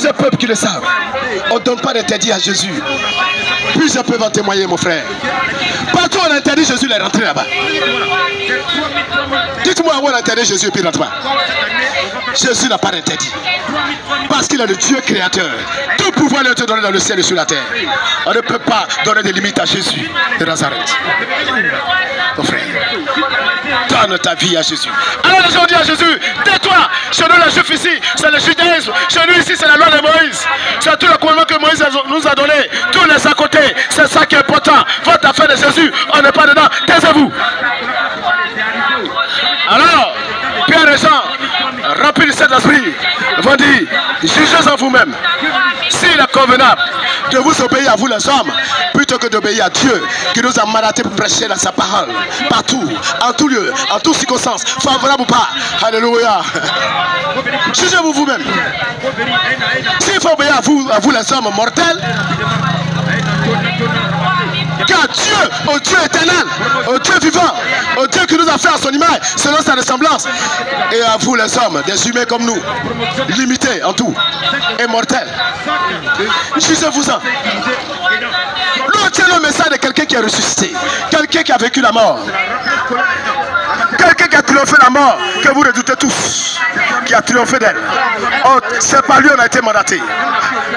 Plusieurs peuples qui le savent. On ne donne pas d'interdit à Jésus. Plusieurs peuvent en témoigner, mon frère. Partout on interdit Jésus, il est rentré là-bas. Dites-moi où on interdit Jésus et puis il rentre pas. Jésus n'a pas d'interdit. Parce qu'il est le Dieu créateur. Tout pouvoir lui est donné dans le ciel et sur la terre. On ne peut pas donner des limites à Jésus de Nazareth. Mon frère, donne ta vie à Jésus. Alors les gens disent à Jésus, tais-toi. Chez nous les Juifs ici, c'est le judaïsme. Chez nous ici, c'est la loi de Moïse. C'est tout le commandement que Moïse nous a donné. Tous les à côté, c'est ça qui est important. Votre affaire de Jésus, on n'est pas dedans. Taisez-vous. Alors, Pierre et Jean, remplis du Saint-Esprit, vont dire, jugez en vous-même. S'il est convenable de vous obéir à vous les hommes, plutôt que d'obéir à Dieu, qui nous a mandaté pour prêcher dans sa parole, partout, en tout lieu, en toutes circonstances, favorable ou pas. Alléluia. Jugez-vous vous-même. S'il faut obéir à vous les hommes mortels, car Dieu, au Dieu éternel, au Dieu vivant, au Dieu qui nous a fait à son image, selon sa ressemblance, et à vous les hommes, des humains comme nous, limités en tout, et mortels. Jugez-vous-en. Nous tient le message de quelqu'un qui est ressuscité, quelqu'un qui a vécu la mort, quelqu'un qui a triomphé la mort, que vous redoutez tous, qui a triomphé d'elle. Oh, c'est par lui on a été mandaté.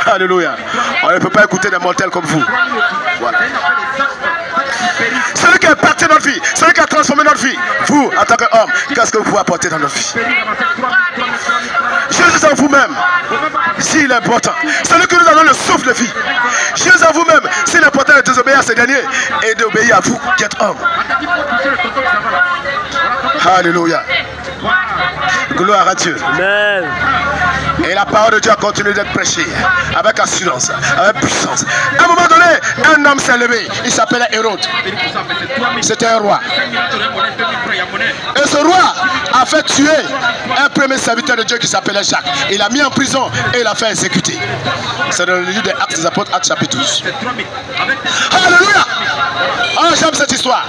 Alléluia. On ne peut pas écouter des mortels comme vous. Voilà. Celui qui a impacté notre vie, celui qui a transformé notre vie, vous, en tant qu'homme, qu'est-ce que vous pouvez apporter dans notre vie? Jugez en vous-même s'il est important. Celui qui nous a donné le souffle de vie. Jugez en vous-même s'il est important de désobéir à ces derniers et d'obéir à vous qui êtes homme. Alléluia. Gloire à Dieu. Amen. Et la parole de Dieu a continué d'être prêchée avec assurance, avec puissance. À un moment donné, un homme s'est levé. Il s'appelait Hérode. C'était un roi. Et ce roi a fait tuer un premier serviteur de Dieu qui s'appelait Jacques. Il l'a mis en prison et il l'a fait exécuter. C'est dans le livre des Actes des Apôtres, Actes chapitre 12. Alléluia. Oh, j'aime cette histoire.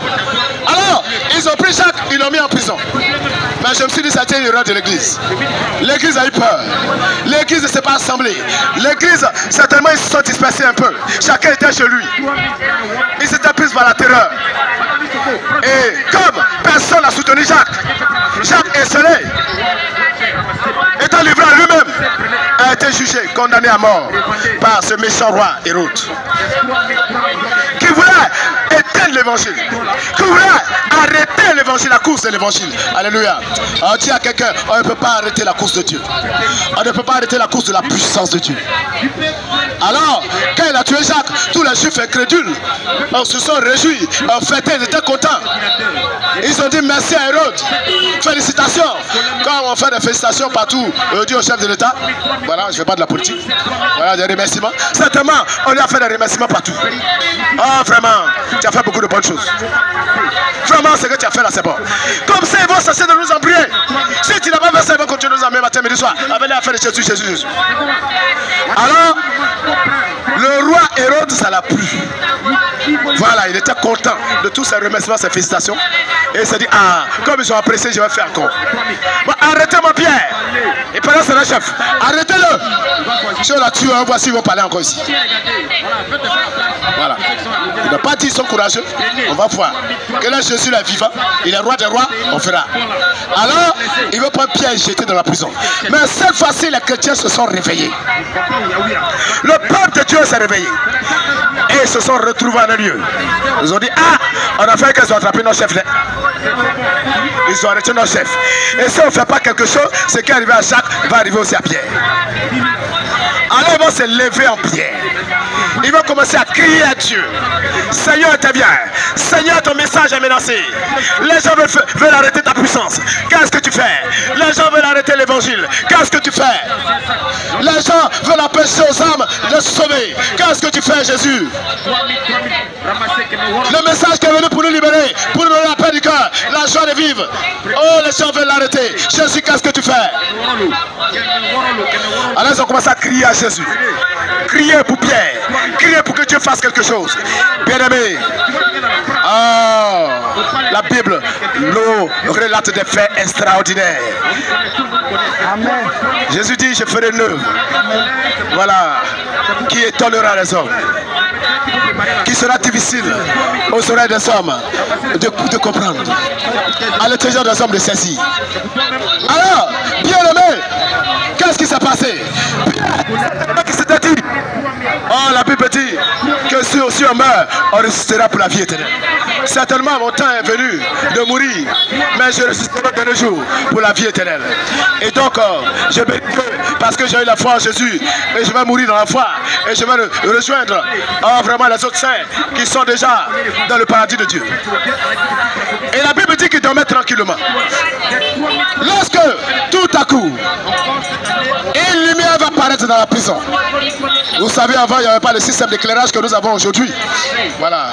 Alors, ils ont pris Jacques, ils l'ont mis en prison. Mais je me suis dit, ça a été une erreur de l'église. L'église a eu peur. L'église ne s'est pas assemblée. L'église, certainement, ils se sont dispersés un peu. Chacun était chez lui. Ils s'étaient pris par la terreur. Et comme personne n'a soutenu Jacques, Jacques est scellé. Étant livré à lui-même, a été jugé, condamné à mort par ce méchant roi Hérode, qui voulait éteindre l'évangile, qui voulait arrêter l'évangile, la course de l'évangile. Alléluia. On dit à quelqu'un, on ne peut pas arrêter la course de Dieu. On ne peut pas arrêter la course de la puissance de Dieu. Alors, quand il a tué Jacques, tous les juifs incrédules se sont réjouis, fêtés, ils étaient contents. Ils ont dit merci à Hérode. Félicitations. Quand on fait des félicitations partout, on dit au chef de l'État, voilà, je ne fais pas de la politique, voilà, des remerciements. Certainement, on lui a fait des remerciements partout. Oh, vraiment, tu as fait beaucoup de bonnes choses. Vraiment, ce que tu as fait là, c'est bon. Comme ça, ils vont cesser de nous embrouiller. Si tu n'as pas fait ça, ils vont continuer de nous embrouiller matin, midi, soir. Avec l'affaire de Jésus, Jésus, Jésus. Alors, le roi Hérode, ça l'a plu. Voilà, il était content de tous ces remerciements, ces félicitations. Et il s'est dit, ah, comme ils ont apprécié, je vais faire encore. Bon, arrêtez-moi, Pierre. Et pendant c'est le chef. Arrêtez-le. Si on l'a tué, voici, ils vont parler encore ici. Voilà. Ils n'ont pas dit qu'ils sont courageux. On va voir. Que là, Jésus est vivant. Il est roi des rois. On fera. Alors, il veut prendre Pierre et jeter dans la prison. Mais cette fois-ci, les chrétiens se sont réveillés. Le peuple de Dieu s'est réveillé. Et ils se sont retrouvés en un lieu. Ils ont dit, ah, on a fait qu'ils ont attrapé nos chefs. Ils ont arrêté nos chefs. Et si on ne fait pas quelque chose, ce qui est arrivé à Jacques va arriver aussi à Pierre. Alors ils vont se lever en prière. Ils vont commencer à crier à Dieu. Seigneur, interviens. Seigneur, ton message est menacé. Les gens veulent arrêter ta puissance. Qu'est-ce que tu fais? Les gens veulent arrêter l'évangile. Qu'est-ce que tu fais? Les gens veulent empêcher aux âmes de se sauver. Qu'est-ce que tu fais, Jésus? Le message qui est venu pour nous libérer, pour nous donner la paix du cœur, la joie de vivre. Oh, les gens veulent l'arrêter. Jésus, qu'est-ce que tu fais? Alors ils ont commencé à crier à Jésus. Crier pour Pierre. Crier pour que Dieu fasse quelque chose. Bien-aimé. Oh. La Bible nous relate des faits extraordinaires. Amen. Jésus dit, je ferai une œuvre. Voilà. Qui étonnera les hommes. Qui sera difficile aux oreilles des hommes de comprendre. À l'intelligence des hommes de saisir. Alors, bien aimé, qu'est-ce qui s'est passé? Qui s'était dit? Oh, la Bible dit que si on meurt, on ressuscitera pour la vie éternelle. Certainement, mon temps est venu de mourir, mais je ressusciterai dans le jour pour la vie éternelle. Et donc, je bénis Dieu parce que j'ai eu la foi en Jésus et je vais mourir dans la foi et je vais rejoindre vraiment les autres saints qui sont déjà dans le paradis de Dieu. Et la Bible dit qu'il dormait tranquillement. Lorsque tout à coup, une lumière va apparaître dans la prison. Vous savez, avant, il n'y avait pas le système d'éclairage que nous avons aujourd'hui. Voilà.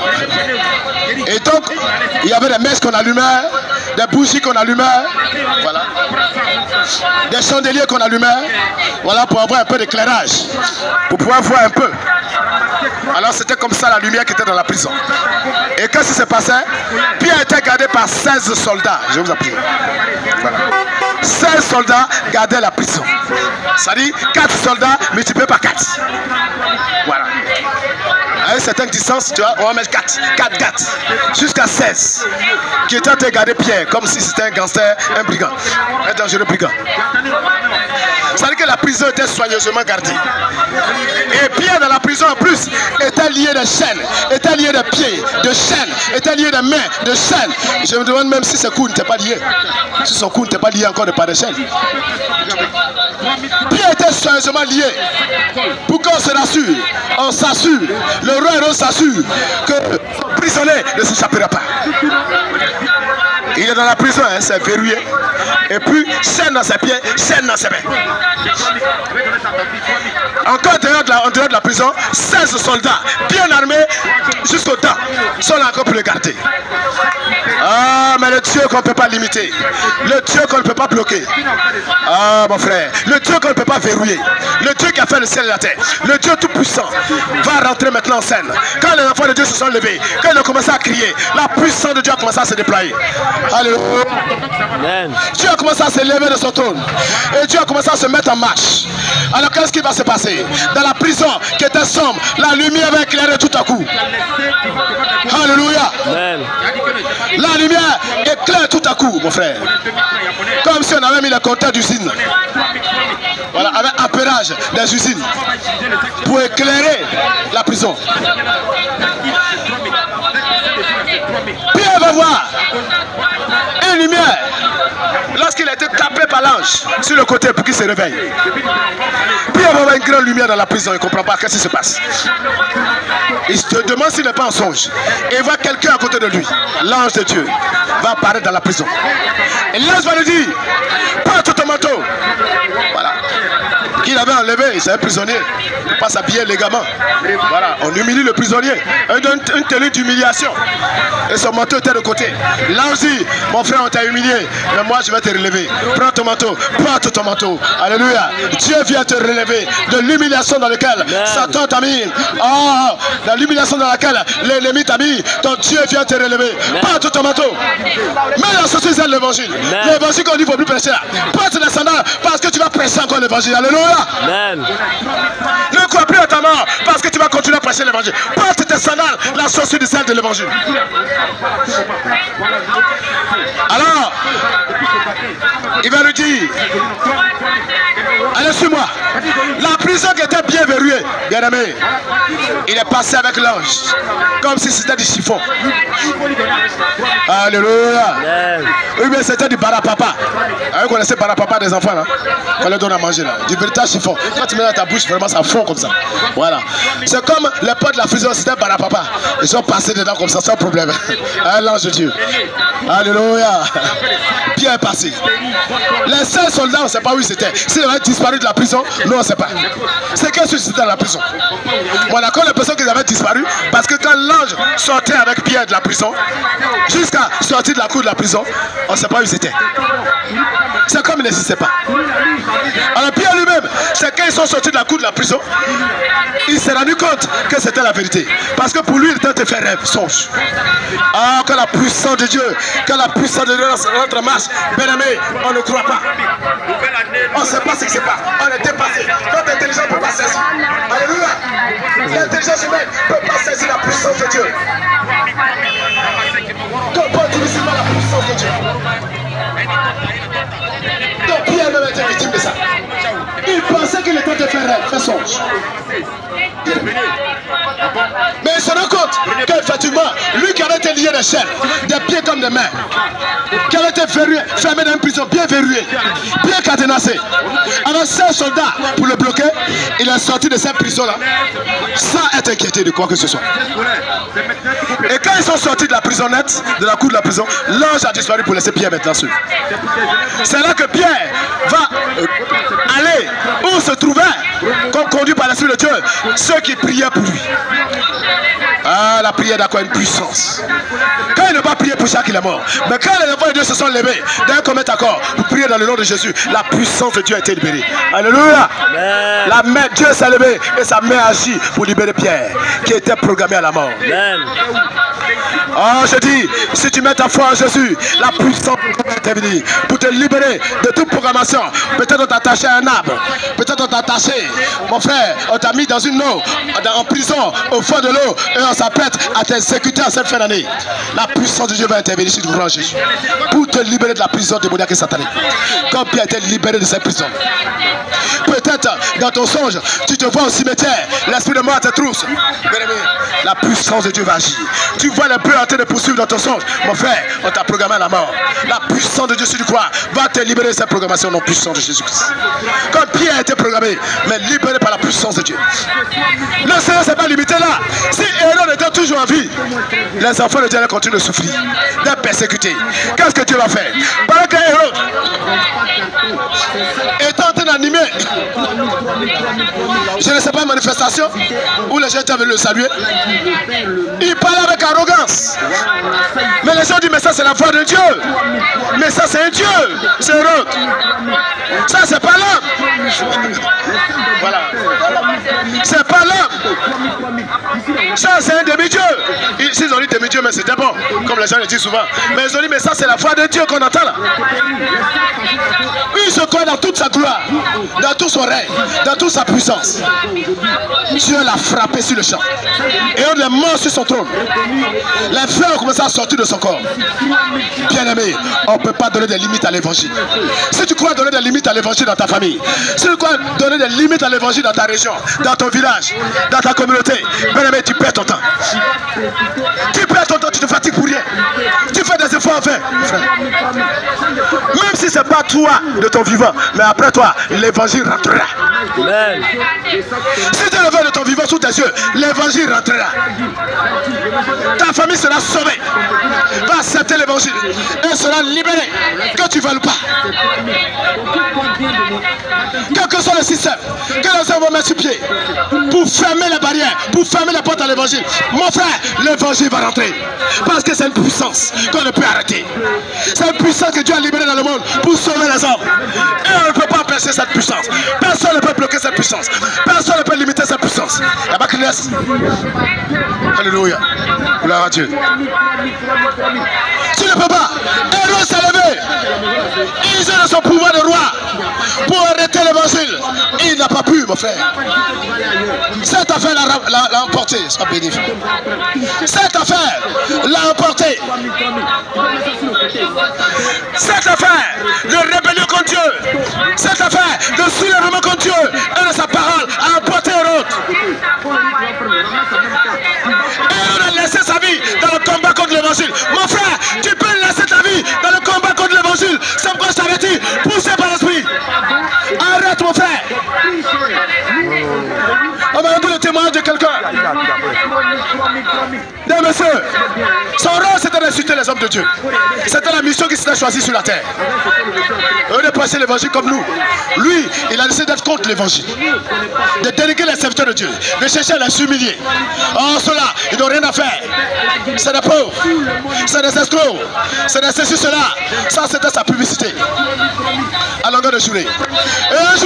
Et donc, il y avait des mèches qu'on allumait, des bougies qu'on allumait, voilà. Des chandeliers qu'on allumait, voilà, pour avoir un peu d'éclairage, pour pouvoir voir un peu. Alors, c'était comme ça la lumière qui était dans la prison. Et qu'est-ce qui se passait? Pierre était gardé par 16 soldats. Je vous en prie. Voilà. 16 soldats gardaient la prison. Ça dit 4 soldats multipliés par 4. Voilà. À une certaine distance, tu vois, on va mettre 4 jusqu'à 16 qui étaient en train de garder Pierre comme si c'était un gangster, un brigand, un dangereux brigand. Ça veut dire que la prison était soigneusement gardée. Et Pierre dans la prison en plus était lié de chaînes, était lié de pieds, de chaînes, était lié de mains, de chaînes. Je me demande même si ses coups n'étaient pas liés. Si son cou n'était pas lié encore de par des chaînes. Pierre était soigneusement lié pour qu'on se rassure, on s'assure, le roi Hérode s'assure que son prisonnier ne s'échappera pas. Il est dans la prison, hein, c'est verrouillé. Et puis, chaîne dans ses pieds, chaîne dans ses mains. Encore en dehors de la prison, 16 soldats, bien armés, jusqu'aux dents, sont là encore pour le garder. Ah, mais le Dieu qu'on ne peut pas limiter, le Dieu qu'on ne peut pas bloquer. Ah, mon frère, le Dieu qu'on ne peut pas verrouiller, le Dieu qui a fait le ciel et la terre, le Dieu tout-puissant, va rentrer maintenant en scène. Quand les enfants de Dieu se sont levés, quand ils ont commencé à crier, la puissance de Dieu a commencé à se déployer. Alléluia. Dieu a commencé à se lever de son trône. Et Dieu a commencé à se mettre en marche. Alors qu'est-ce qui va se passer? Dans la prison qui était sombre, la lumière va éclairer tout à coup. Alléluia. La lumière éclaire tout à coup, mon frère. Comme si on avait mis le compteur d'usine. Voilà, avec appairage des usines. Pour éclairer la prison. Pierre va voir une lumière lorsqu'il a été tapé par l'ange sur le côté pour qu'il se réveille. Pierre va voir une grande lumière dans la prison, il ne comprend pas qu'est-ce qui se passe. Il se demande s'il n'est pas en songe. Et il voit quelqu'un à côté de lui. L'ange de Dieu va apparaître dans la prison. Et l'ange va lui dire, porte ton manteau. Voilà. Qu'il avait enlevé, c'est un prisonnier. Il ne peut pas s'habiller élégamment. Voilà, on humilie le prisonnier. On donne une tenue d'humiliation. Et son manteau était de côté. L'ange dit, mon frère, on t'a humilié, mais moi je vais te relever. Prends ton manteau, porte ton manteau. Alléluia. Dieu vient te relever de l'humiliation dans laquelle Satan t'a mis. Oh, dans l'humiliation dans laquelle l'ennemi t'a mis, ton Dieu vient te relever. Porte ton manteau. Mets la saucisse à l'évangile. L'évangile qu'on dit, il ne faut plus prêcher là. Porte les sandales parce que tu vas prêcher encore l'évangile. Alléluia. Amen. Ne crois plus à ta mort parce que tu vas continuer à prêcher l'évangile. Porte tes sandales, la saucisse du sel de l'évangile. Alors, il va lui dire, allez suis-moi. La prison qui était bien verrouillée, bien aimé, il est passé avec l'ange, comme si c'était du chiffon. Alléluia. Oui, mais c'était du barapapa. Vous connaissez barapapa des enfants là? On leur donne à manger là. Du véritable chiffon. Quand tu mets dans ta bouche, vraiment ça fond comme ça. Voilà. C'est comme les potes de la prison, c'était barapapa. Ils sont passés dedans comme ça, sans problème. L'ange de Dieu. Alléluia. Pierre est passé. Les 5 soldats, on ne sait pas où ils étaient. S'ils avaient disparu de la prison, nous on ne sait pas. C'est qu'est-ce que c'était dans la prison. On a connu les personnes qui avaient disparu parce que quand l'ange sortait avec Pierre de la prison, jusqu'à sortir de la cour de la prison, on ne sait pas où ils étaient. C'est comme il n'existait pas. Alors Pierre lui-même, c'est quand ils sont sortis de la cour de la prison, il s'est rendu compte compte que c'était la vérité. Parce que pour lui, il était de faire rêve, songe. Ah, que la puissance de Dieu, que la puissance de Dieu dans notre marche, bien aimé, on ne croit pas. On ne sait pas ce qui se passe. On est dépassé. Notre intelligence ne peut pas saisir. Alléluia. L'intelligence humaine ne peut pas saisir la puissance de Dieu. Comprends difficilement la puissance de Dieu. Donc Pierre même était victime de ça. Il pensait qu'il était de faire rêve, fait songe. Mais il se rend compte qu'effectivement, lui qui avait été lié de chair, des pieds comme des mains, qui avait été fermé dans une prison, bien verrouillé, bien cadenassé, avec 5 soldats pour le bloquer, il est sorti de cette prison-là sans être inquiété de quoi que ce soit. Et quand ils sont sortis de la prisonnette, de la cour de la prison, l'ange a disparu pour laisser Pierre maintenant seul. C'est là que Pierre va aller où se trouvaient, comme conduit par l'Esprit de Dieu, ceux qui priaient pour lui. Ah, la prière n'a quoi une puissance. Quand il ne va pas prier pour ça qu'il est mort, mais quand les enfants de Dieu se sont levés d'un commun accord pour prier dans le nom de Jésus, la puissance de Dieu a été libérée. Alléluia. La main, Dieu s'est levé et sa main a agi pour libérer Pierre qui était programmé à la mort. Amen. Oh, je dis, si tu mets ta foi en Jésus, la puissance va intervenir pour te libérer de toute programmation. Peut-être on t'a attaché à un arbre, peut-être on t'a attaché, mon frère, on t'a mis dans une eau, en prison, au fond de l'eau, et on s'apprête à t'exécuter en cette fin d'année. La puissance de Dieu va intervenir si tu crois en Jésus pour te libérer de la prison démoniaque et satanique. Comme Pierre a été libéré de cette prison. Peut-être dans ton songe, tu te vois au cimetière, l'esprit de mort te trousse. La puissance de Dieu va agir. Tu vois les peurs en train de poursuivre dans ton songe. Mon frère, on t'a programmé à la mort. La puissance de Dieu, si tu crois, va te libérer de cette programmation non puissance de Jésus-Christ. Comme Pierre a été programmé, mais libéré par la puissance de Dieu. Le Seigneur ne s'est pas limité là. Si Hérode était toujours en vie, les enfants de Dieu allaient continuer de souffrir, d'être persécutés. Qu'est-ce que Dieu va faire? Pendant que Hérode est en train d'animer, je ne sais pas, manifestation où les gens étaient venus le saluer, il parle avec arrogance. Mais les gens disent, mais ça c'est la voix de Dieu. Mais ça c'est un Dieu. C'est Hérode. Ça c'est pas l'homme. Voilà. C'est pas l'homme. Ça c'est un demi-dieu. Ils ont dit demi-dieu, mais c'était bon, comme les gens le disent souvent. Mais ils ont dit, mais ça c'est la voix de Dieu qu'on entend là. Il se croit dans toute sa gloire, dans tout son règne, dans toute sa puissance. Dieu l'a frappé sur le champ. Et on est mort sur son trône. Les feux ont commencé à sortir de son corps. Bien aimé, on ne peut pas donner des limites à l'évangile. Si tu crois donner des limites à l'évangile dans ta famille, si tu crois donner des limites à l'évangile dans ta région, dans ton village, dans ta communauté, bien aimé, tu perds ton temps. Tu perds ton temps, tu te fatigues pour rien. Tu fais des efforts en vain. Même si ce n'est pas toi de ton vivant, mais après toi, l'évangile rentrera. Amen. Si tu le veux de ton vivant sous tes yeux, l'évangile rentrera. Ta famille sera sauvée, va accepter l'évangile et sera libérée, que tu ne veuilles pas. Quel que soit le système, que les hommes vont mettre sur pied pour fermer les barrières, pour fermer les portes à l'évangile, mon frère, l'évangile va rentrer. Parce que c'est une puissance qu'on ne peut arrêter. C'est une puissance que Dieu a libérée dans le monde pour sauver les hommes. Et on ne peut pas empêcher cette puissance. Personne ne peut bloquer cette puissance. Personne ne peut limiter cette puissance. La Bacchus. Alléluia. Gloire à Dieu. Tu ne peux pas. Hérode s'est levé. Il est de son pouvoir de roi pour arrêter l'évangile. Il n'a pas pu, mon frère. Cette affaire l'a emporté. Sois béni. Cette affaire l'a emporté. Cette affaire de rébellion contre Dieu, cette affaire de soulèvement contre Dieu et de sa parole a emporté Hérode. Hérode a laissé sa vie dans le combat contre l'évangile. Mon frère, tu peux laisser ta vie dans le combat contre l'évangile. C'est pourquoi je t'avais dit, poussé par l'esprit. Arrête, mon frère. On va entendre le témoignage de quelqu'un. Des messieurs, son rôle c'était de insulter les hommes de Dieu. C'était la mission qui s'était choisie sur la terre. Au lieu de passer l'évangile comme nous, lui, il a décidé d'être contre l'évangile, de déléguer les serviteurs de Dieu, de chercher à les humilier. Oh, ceux-là, ils n'ont rien à faire. C'est des pauvres, c'est des escrocs, c'est des ceci, cela. Ça, c'était sa publicité à longueur de journée. Et un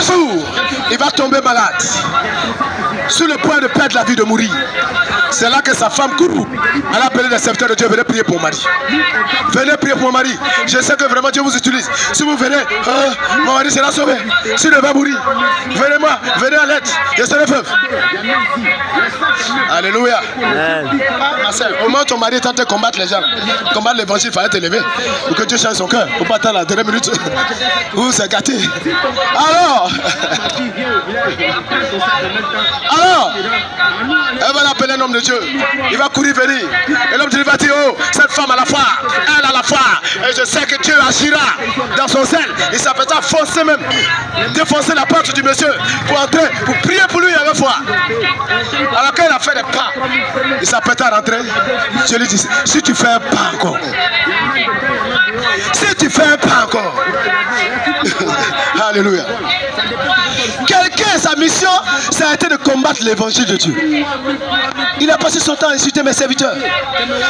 jour, il va tomber malade, sur le point de perdre la vie, de mourir. C'est là que sa femme court. Elle a appelé les serviteurs de Dieu, venez prier pour mon mari. Venez prier pour mon mari. Je sais que vraiment Dieu vous utilise. Si vous venez, mon mari sera sauvé. S'il ne va mourir, venez-moi, venez à l'aide. Je serai veuve. Alléluia. Ma soeur, au moment où ton mari est en train de combattre les gens, combattre l'évangile, il fallait te lever pour que Dieu change son cœur. Il ne faut pas attendre la dernière minute où c'est gâté. Alors, elle va l'appeler un homme de Dieu. Il va courir venir. Et l'homme de Dieu va dire, oh, cette femme a la foi. Elle a la foi. Et je sais que Dieu agira dans son zèle. Il s'appelle à foncer même. Défoncer la porte du monsieur pour entrer, pour prier pour lui avec foi. Alors qu'il a fait des pas, il s'appelle à rentrer. Je lui dis, si tu fais un pas encore, si tu fais un pas encore, alléluia. Quelqu'un, sa mission, ça a été de combattre l'évangile de Dieu. Il a passé son temps à insulter mes serviteurs,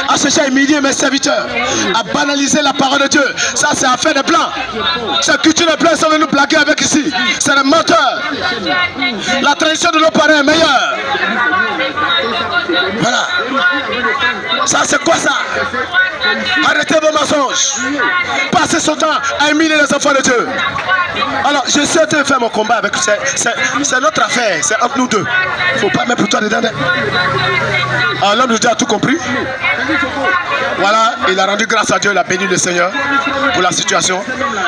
à chercher à humilier mes serviteurs, à banaliser la parole de Dieu. Ça, c'est affaire de blancs. C'est culture de blancs, ils sont venus nous blaguer avec ici. C'est des menteurs. La tradition de nos parents est meilleure. Voilà. Ça, c'est quoi ça? Arrêtez vos mensonges. Passez son temps à humilier les enfants de Dieu. Alors, je suis en train de faire mon combat avec. C'est notre affaire, c'est entre nous deux. Il ne faut pas mettre pour toi dedans. Alors, l'homme de Dieu a tout compris. Voilà, il a rendu grâce à Dieu, il a béni le Seigneur pour la situation.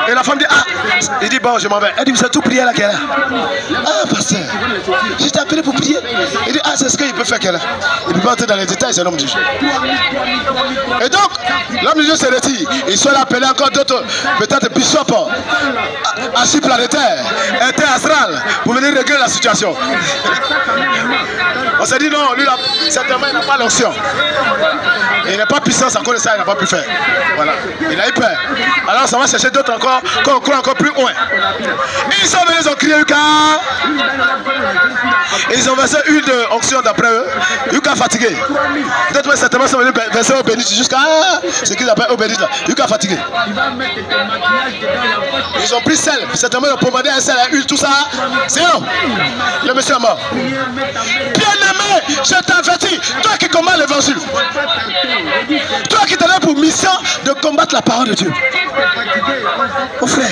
Et la femme dit, ah, il dit, bon, je m'en vais. Elle dit, vous avez tout prié là qu'elle a. Ah, pasteur, je t'ai appelé pour prier. Il dit, ah, c'est ce qu'il peut faire qu'elle a. Il ne peut pas entrer dans les détails, c'est l'homme de Dieu. Et donc, l'homme de Dieu se retire. Ils sont appelés encore d'autres, peut-être bishop, archi planétaire, interastral, pour venir régler la situation. On s'est dit, non, lui, certainement, il n'a pas l'onction. Il n'est pas puissant, à cause de ça, il n'a pas pu faire. Voilà. Il a eu peur. Alors, ça va chercher d'autres encore, qu'on croit encore plus loin. Ils sont venus, ils ont crié Yuka. Ils ont versé une onction d'après eux. Yuka fatigué. D'autres, certainement, sont venus verser au bénit jusqu'à ce qu'ils appellent au bénit là. Yuka fatigué. Ils ont pris sel. Certainement, ils ont pommadé un sel, à huile, tout ça. C'est non. Le monsieur est mort. Bien-aimé, je t'avertis, toi qui combats l'évangile, toi qui t'en as pour mission de combattre la parole de Dieu. Mon frère,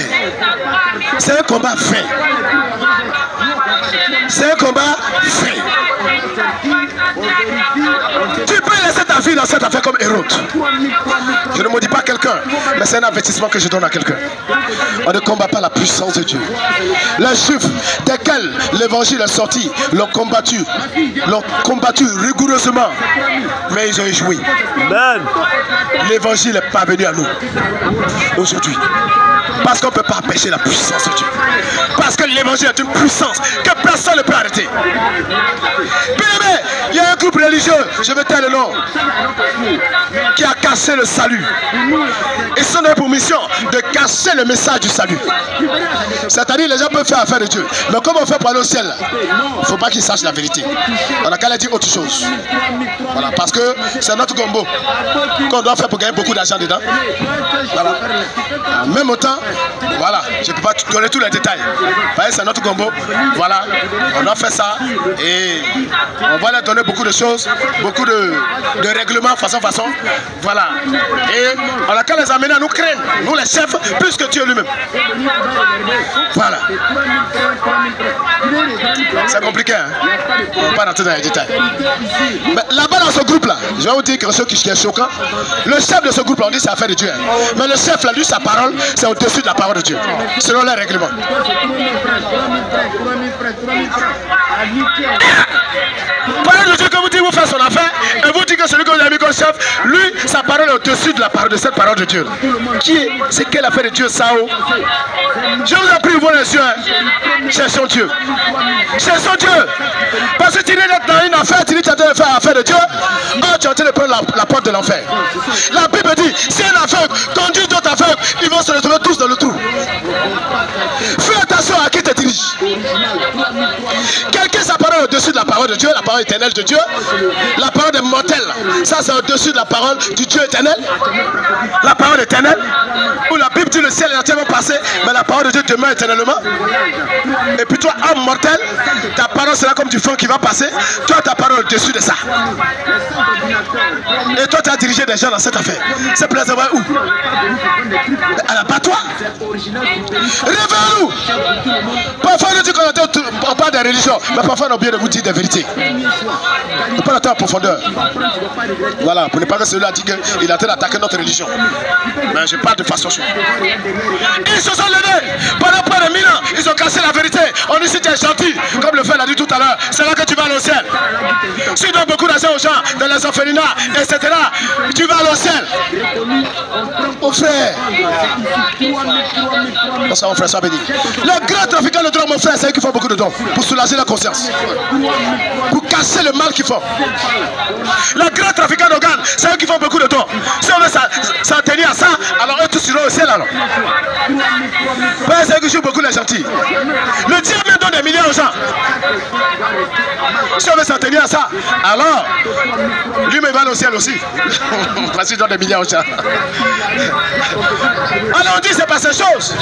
c'est un combat fait. C'est un combat fait. Tu peux laisser ta vie dans cette affaire comme Hérode. Je ne maudis pas quelqu'un, mais c'est un avertissement que je donne à quelqu'un. On ne combat pas la puissance de Dieu. Les Juifs, desquels l'évangile est sorti, l'ont combattu rigoureusement, mais ils ont échoué. L'évangile n'est pas venu à nous aujourd'hui. Parce qu'on ne peut pas empêcher la puissance de Dieu. Parce que l'évangile est une puissance que personne ne peut arrêter. Bien aimé, il y a un groupe religieux, je vais taire le nom, qui a cassé le salut. Ils sont donnés pour mission de cacher le message du salut. C'est-à-dire les gens peuvent faire affaire de Dieu. Mais comment on fait pour aller au ciel? Il ne faut pas qu'ils sachent la vérité. On a qu'à leur dire autre chose. Voilà, parce que c'est notre gombo qu'on doit faire pour gagner beaucoup d'argent dedans. Voilà. En même temps, voilà, je ne peux pas donner tous les détails. C'est notre gombo. Voilà, on doit faire ça et on va leur donner beaucoup de choses, beaucoup de règlements façon. Voilà. Et on a qu'à les amener à nous craindre, nous les chefs, plus que Dieu lui-même. Voilà. C'est compliqué, hein? On ne va pas rentrer dans les détails. Mais là-bas dans ce groupe-là, je vais vous dire quelque chose qui est choquant. Le chef de ce groupe-là, on dit c'est affaire de Dieu. Hein? Mais le chef, là, lui, sa parole, c'est au-dessus de la parole de Dieu. Selon les règlements. Parole de Dieu que vous dites, vous faites son affaire, et vous dites que celui que vous avez mis comme chef, lui, sa parole est au-dessus de la parole de cette parole de Dieu. Qui est? C'est quelle affaire de Dieu, ça? Je vous en prie, ouvrez les yeux. Hein. Cherchons Dieu. Cherchons Dieu. Parce que tu es dans une affaire, tu dis que tu as affaire l'enfer de Dieu, tu es en train de prendre la porte de l'enfer. La Bible dit, si un aveugle conduit d'autres aveugles, ils vont se retrouver tous dans le trou. Fais attention à qui te dirige. Quelqu'un s'apparent au-dessus de la parole de Dieu, la parole éternelle de Dieu. La parole des mortels, ça c'est au-dessus de la parole du Dieu éternel. La parole éternelle, où la Bible dit le ciel et la terre vont passer, mais la parole de Dieu demeure éternellement. Et puis toi, homme mortel, ta parole sera comme du fond qui va passer. Toi, ta parole au-dessus de ça. Et toi, tu as dirigé des gens dans cette affaire. C'est plaisant où? À l'abattoir. Réveillez-nous. Parfois, nous disons qu'on parle des religions, mais parfois, on a oublié de vous dire des vérités. On peut l'attendre en profondeur. Voilà, pour ne pas que celui-là dit qu'il a en train d'attaquer notre religion. Mais je parle de façon chouette. Ils se sont levés pendant près de 1000 ans. Ils ont cassé la vérité. On dit si tu es gentil, comme le frère l'a dit tout à l'heure, c'est là que tu vas aller au ciel. Si tu donnes beaucoup d'argent aux gens, dans les orphelinats, etc., tu vas aller au ciel. Mon frère, mon frère, ça veut dire. Les grands trafiquants de drogue, mon frère, c'est eux qui font beaucoup de dons pour soulager la conscience, pour casser le mal qu'ils font. Les grands trafiquants d'organes, c'est eux qui font beaucoup de dons. Si on veut s'en tenir à ça, alors eux tous iront au ciel alors. C'est eux qui jouent beaucoup les gentils. Le diable donne des milliards aux gens. Si on veut s'en tenir à ça, alors lui-même va au ciel aussi. Parce qu'il donne des milliards aux gens. Alors on dit c'est pas ces choses.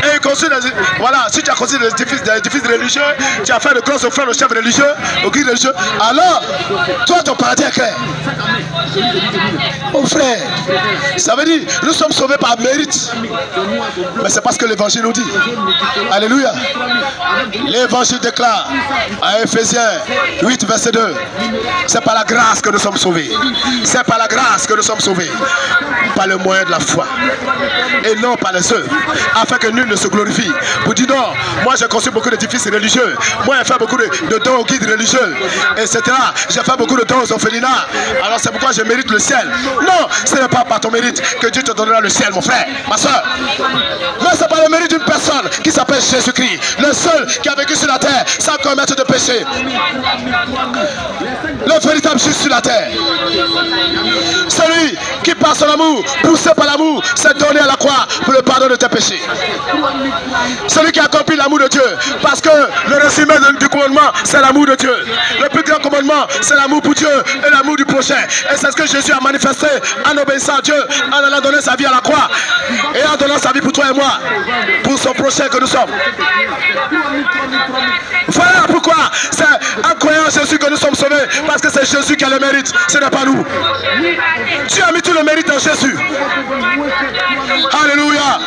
Et il construit des, voilà, si tu as construit des édifices religieux, tu as fait de grosses offrandes aux chefs religieux, aux guides religieux, alors toi ton paradis est clair. Mon frère, ça veut dire nous sommes sauvés par mérite. Mais c'est parce que l'évangile nous dit. Alléluia. L'évangile déclare à Ephésiens 8 verset 2. C'est par la grâce que nous sommes sauvés. C'est par la grâce que nous sommes sauvés. Par le moyen de la foi. Et non par les œuvres. Afin que nul ne se glorifie. Vous dites non, moi j'ai construit beaucoup d'édifices religieux. Moi j'ai fait beaucoup de dons aux guides religieux. Etc. J'ai fait beaucoup de dons aux orphelinats. Alors c'est pourquoi je mérite le ciel. Non, ce n'est pas par ton mérite que Dieu te donnera le ciel, mon frère, ma soeur. Mais c'est par le mérite d'une personne qui s'appelle Jésus-Christ. Le seul qui a vécu sur la terre sans commettre de péché. Le véritable juste sur la terre. Celui qui par son amour, poussé par l'amour, s'est donné à la croix pour le pardon de tes péchés. Celui qui a accompli l'amour de Dieu. Parce que le résumé du commandement, c'est l'amour de Dieu. Le plus grand commandement, c'est l'amour pour Dieu et l'amour du prochain. Et c'est ce que Jésus a manifesté en obéissant à Dieu, en allant donner sa vie à la croix. Et en donnant sa vie pour toi et moi, pour son prochain que nous sommes. Voilà pourquoi c'est en croyant en Jésus que nous sommes sauvés. Parce que c'est Jésus qui a le mérite, ce n'est pas nous. Tu as mis tout le mérite en Jésus. Alléluia.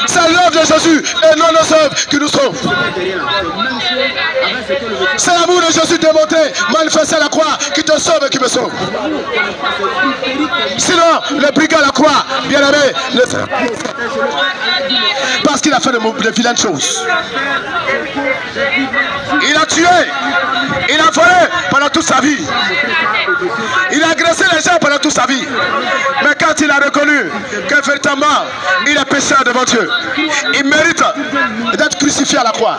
C'est l'œuvre de Jésus et non nos œuvres qui nous sauvent. C'est l'amour de Jésus démontré, manifesté à la croix, qui te sauve et qui me sauve. Sinon, le brigand à la croix, bien aimé, parce qu'il a fait de vilaines choses. Il a tué, il a volé pendant toute sa vie. Il a agressé les gens pendant toute sa vie. Mais quand il a reconnu que véritablement il est pécheur devant Dieu, il mérite d'être crucifié à la croix.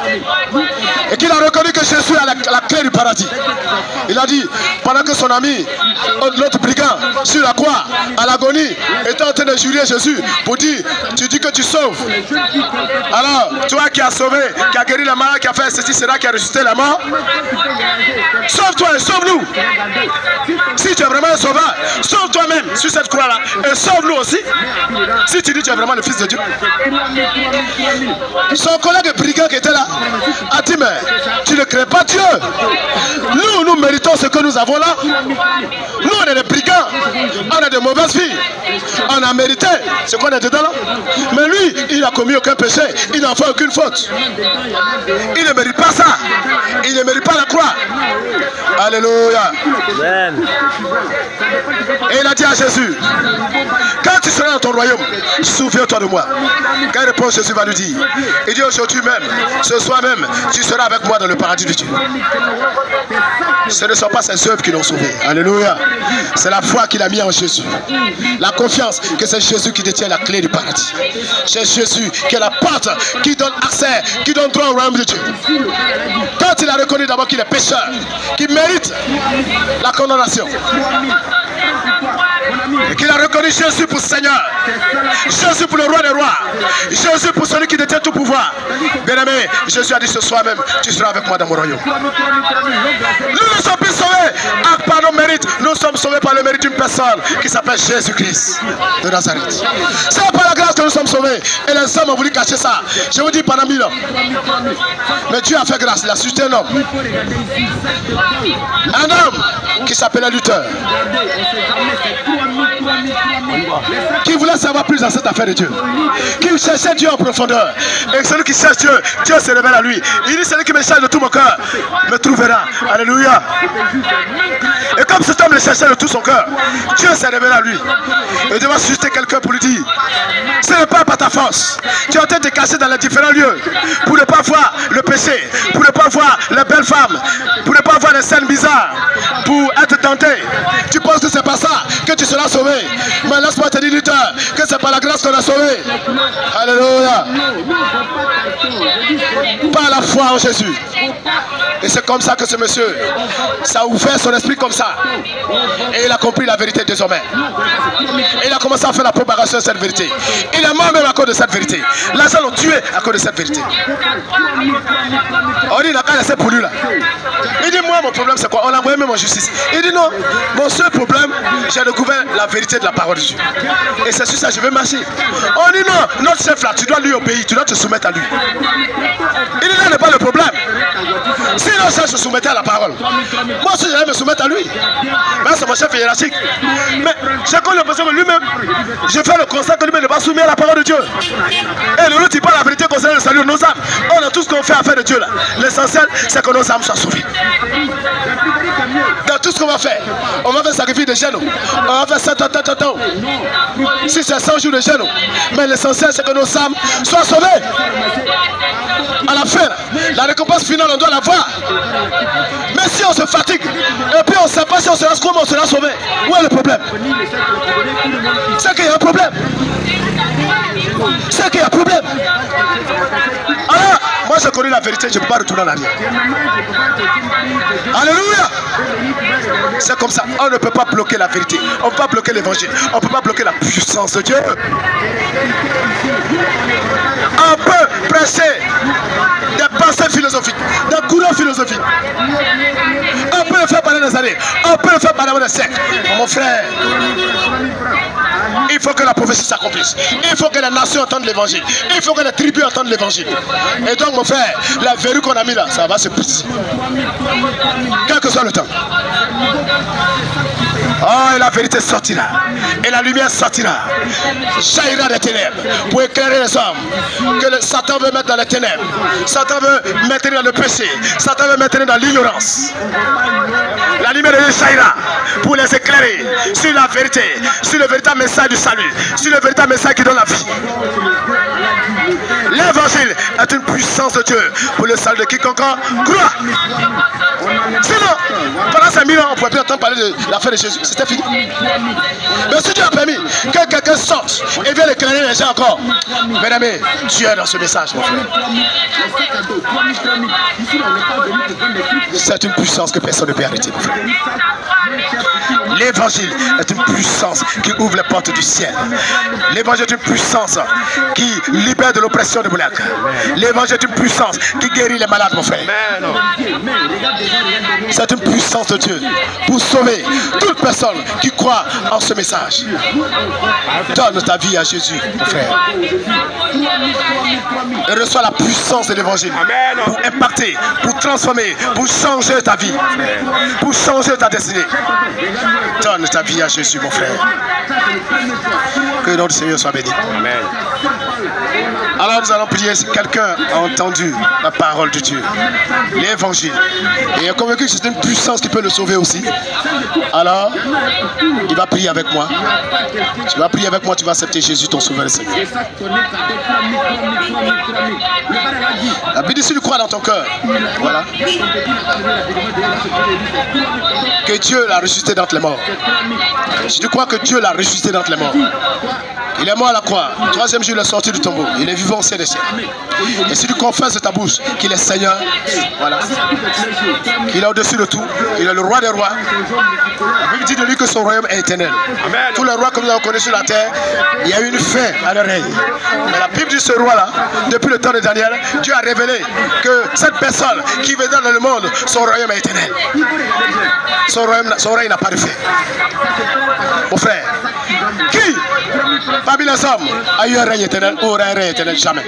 Et qu'il a reconnu que Jésus a la clé du paradis. Il a dit, pendant que son ami, l'autre brigand, sur la croix, à l'agonie, était en train de jurer Jésus pour dire, tu dis que tu sauves. Alors, toi qui as sauvé, qui as guéri la malade, qui a fait ceci, cela, qui a ressuscité la mort, sauve-toi et sauve-nous. Si tu es vraiment un sauveur, sauve toi-même sur cette croix-là et sauve-nous aussi. Si tu dis que tu es vraiment le Fils de Dieu. Son collègue brigand qui était là a dit, mais tu ne crées pas Dieu. Nous méritons ce que nous avons là. Nous, on est des brigands. On a de mauvaises vies. On a mérité ce qu'on est dedans là. Mais lui, il n'a commis aucun péché. Il n'en fait aucune faute. Il ne mérite pas ça. Il ne mérite pas la croix. Alléluia. Amen. Et il a dit à Jésus, quand tu seras dans ton royaume, souviens-toi de moi. Quand il répond, Jésus va lui dire, il dit aujourd'hui même, ce soir même, tu seras avec moi dans le paradis de Dieu. Ce ne sont pas ses œuvres qui l'ont sauvé. Alléluia. C'est la foi qu'il a mis en Jésus. La confiance que c'est Jésus qui détient la clé du paradis. C'est Jésus qui est la porte, qui donne accès, qui donne droit au royaume de Dieu. Quand Quand il a reconnu d'abord qu'il est pécheur, qu'il mérite la condamnation, et qu'il a reconnu Jésus pour Seigneur, Jésus pour le roi des rois, Jésus pour celui qui détient tout pouvoir. Bien-aimé, Jésus a dit ce soir même, tu seras avec moi dans mon royaume. Nous ne sommes plus sauvés par nos mérites, nous sommes sauvés par le mérite d'une personne qui s'appelle Jésus-Christ de Nazareth. C'est par la grâce que nous sommes sauvés. Et les hommes ont voulu cacher ça. Je vous dis pendant 1000 ans. Mais Dieu a fait grâce, il a suscité un homme. Un homme qui s'appelait Luther, qui voulait savoir plus dans cette affaire de Dieu, qui cherchait Dieu en profondeur. Et celui qui cherche Dieu, Dieu se révèle à lui. Il dit, celui qui me cherche de tout mon cœur me trouvera. Alléluia. Et comme cet homme le cherchait de tout son cœur, Dieu s'est révélé à lui. Et devant susciter quelqu'un pour lui dire, ce n'est pas par ta force. Tu es en train de te cacher dans les différents lieux pour ne pas voir le péché, pour ne pas voir les belles femmes, pour ne pas voir les scènes bizarres, pour être tenté. Tu penses que c'est pas ça que tu seras sauvé. Mais laisse-moi te dire, Luther, que c'est par la grâce qu'on a sauvé. Alléluia. Par la foi en Jésus. Et c'est comme ça que ce monsieur, ça a ouvert son esprit comme ça. Et il a compris la vérité désormais. Et il a commencé à faire la propagation de cette vérité. Il est mort même à cause de cette vérité. Les gens l'ont tué à cause de cette vérité. On dit, il n'a qu'à laisser pour lui là. Il dit, moi mon problème c'est quoi? On l'a envoyé même en justice. Il dit, non, mon seul problème, j'ai découvert la vérité de la parole de Dieu. Et c'est sur ça que je vais marcher. On dit, non, notre chef là, tu dois lui obéir, tu dois te soumettre à lui. Il dit, là n'est pas le problème. Si notre chef se soumettait à la parole, moi aussi j'allais me soumettre à lui. Mais c'est mon chef hiérarchique. Mais j'ai comme l'impression que lui-même, je fais le constat que lui-même n'est pas soumis à la parole de Dieu. Et le dit pas la vérité concernant le salut de nos âmes. On a tout ce qu'on fait à faire de Dieu là. L'essentiel, c'est que nos âmes soient sauvées. Dans tout ce qu'on va faire, on va faire sacrifice de jeûne. On va faire ça, si c'est 100 jours de jeûne. Mais l'essentiel, c'est que nos âmes soient sauvées. À la fin, la récompense finale, on doit la voir. Mais si on se fatigue, et puis on ne sait pas si on sera comment on sera sauvé, où est le problème? C'est qu'il y a un problème. C'est qu'il y a un problème. Alors, moi j'ai connu la vérité, je ne peux pas retourner en arrière. Alléluia. C'est comme ça, on ne peut pas bloquer la vérité. On ne peut pas bloquer l'évangile. On ne peut pas bloquer la puissance de Dieu. On peut prêcher des pensées philosophiques, des courants philosophiques. On peut le faire pendant des années. On peut le faire pendant des siècles. Mon frère, il faut que la prophétie s'accomplisse. Il faut que les nations entendent l'évangile. Il faut que les tribus entendent l'évangile. Et donc mon frère, la verrue qu'on a mis là, ça va se briser. Quel que soit le temps. Oh, et la vérité sortira. Et la lumière sortira. Jaillira des ténèbres pour éclairer les hommes. Que Satan veut mettre dans les ténèbres. Satan veut mettre dans le péché. Satan veut mettre dans l'ignorance. La lumière de Dieu jaillira pour les éclairer sur la vérité, sur le véritable message du salut, sur le véritable message qui donne la vie. L'évangile est une puissance de Dieu pour le salut de quiconque croit. Sinon, pendant ces 1000 ans, on ne pouvait plus entendre parler de l'affaire de Jésus. C'était fini. Mais si Dieu a permis que quelqu'un sorte et vienne éclairer les gens encore, mesdames, Dieu est dans ce message, mon frère. C'est une puissance que personne ne peut arrêter, mon frère. L'évangile est une puissance qui ouvre les portes du ciel. L'évangile est une puissance qui libère de l'oppression de Boulak. L'évangile est une puissance qui guérit les malades, mon frère. C'est une puissance de Dieu pour sauver toute personne qui croit en ce message. Donne ta vie à Jésus, mon frère. Et reçois la puissance de l'évangile pour impacter, pour transformer, pour changer ta vie, pour changer ta destinée. Donne ta vie à Jésus, mon frère. Que notre Seigneur soit béni. Amen. Alors nous allons prier si quelqu'un a entendu la parole de Dieu, l'évangile, et est convaincu que c'est une puissance qui peut le sauver aussi. Alors, il va prier avec moi. Tu vas prier avec moi, tu vas accepter Jésus, ton sauveur et Seigneur. La Bible dit si tu crois dans ton cœur, voilà, que Dieu l'a ressuscité d'entre les morts. Si tu crois que Dieu l'a ressuscité d'entre les morts, il est mort à la croix. Troisième jour, il est sorti du tombeau. Il est vivant au ciel des cieux. Et si tu confesses de ta bouche qu'il est Seigneur, voilà, qu'il est au-dessus de tout, il est le roi des rois. La Bible dit de lui que son royaume est éternel. Tous les rois que nous avons connus sur la terre, il y a eu une fin à leur règne. Mais la Bible dit ce roi-là, depuis le temps de Daniel, Dieu a révélé que cette personne qui viendra dans le monde, son royaume est éternel. Son règne n'a pas de fin. Mon frère, qui parmi les hommes a eu un règne éternel ou aura un règne éternel? Jamais.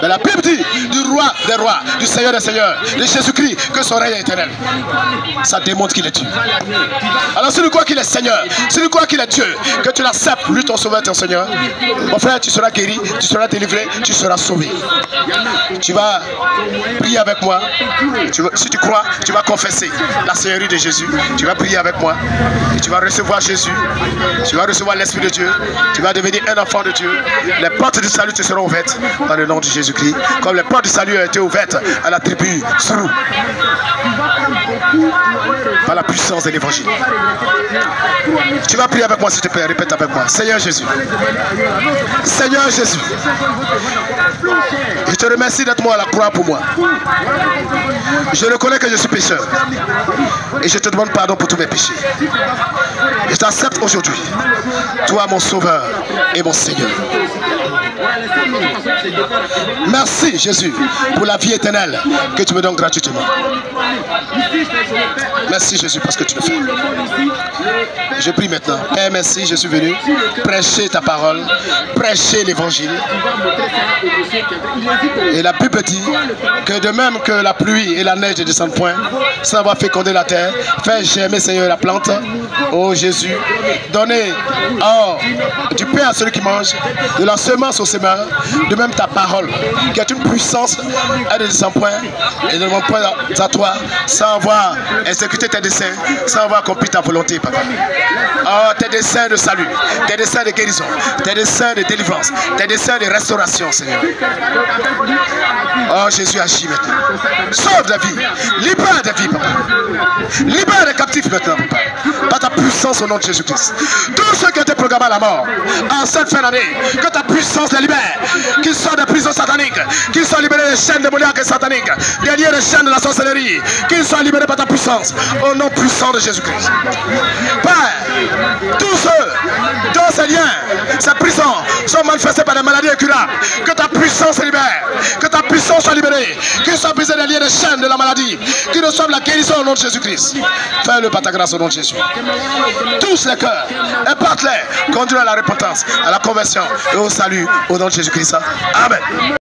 Mais la Bible dit du roi des rois, du Seigneur des seigneurs, de Jésus-Christ, que son règne est éternel. Ça démontre qu'il est Dieu. Alors si tu crois qu'il est Seigneur, si tu crois qu'il est Dieu, que tu l'acceptes, lui ton sauveur, ton Seigneur, mon frère, tu seras guéri, tu seras délivré, tu seras sauvé. Tu vas prier avec moi. Si tu crois, tu vas confesser la Seigneurie de Jésus. Tu vas prier avec moi et tu vas recevoir Jésus. Tu vas recevoir l'Esprit de Dieu. Tu vas devenir un enfant de Dieu. Les portes du salut te seront ouvertes dans le nom de Jésus-Christ. Comme les portes du salut ont été ouvertes à la tribu Sourou. Par la puissance de l'évangile. Tu vas prier avec moi s'il te plaît. Répète avec moi. Seigneur Jésus. Seigneur Jésus. Je te remercie d'être mort à la croix pour moi. Je reconnais que je suis pécheur. Et je te demande pardon pour tous mes péchés. Je t'accepte aujourd'hui. Toi mon sauveur et mon Seigneur. Merci Jésus pour la vie éternelle que tu me donnes gratuitement. Merci Jésus parce que tu le fais. Je prie maintenant. Père, merci, je suis venu prêcher ta parole, prêcher l'évangile. Et la Bible dit que de même que la pluie et la neige ne descendent point, ça va féconder la terre. Fais germer Seigneur la plante. Oh Jésus, donnez du pain à celui qui mange, de la semence aux semeurs, de même ta parole, qui est une puissance, elle ne descend point et ne demande point à toi, sans avoir exécuté tes desseins, sans avoir accompli ta volonté, papa. Oh, tes desseins de salut, tes desseins de guérison, tes desseins de délivrance, tes desseins de restauration, Seigneur. Oh, Jésus agit maintenant. Sauve la vie, libère des vies, papa. Libère les captifs maintenant, papa. Par ta puissance au nom de Jésus-Christ. Tous ceux qui ont été programmés à la mort en cette fin d'année, que ta puissance les libère, qu'ils sortent des prisons sataniques, qu'ils soient libérés des chaînes démoniaques et sataniques, des liens des chaînes de la sorcellerie, qu'ils soient libérés par ta puissance au nom puissant de Jésus-Christ. Père, tous ceux dont ces liens, ces prisons sont manifestés par des maladies incurables, que ta puissance les libère, que ta puissance soit libérée, qu'ils soient brisés des liens des chaînes de la maladie, qu'ils reçoivent la guérison au nom de Jésus-Christ. Fais-le par ta grâce au nom de Jésus. Tous les cœurs, imparte-les, conduis à la repentance, à la conversion et au salut au nom de Jésus-Christ. Amen.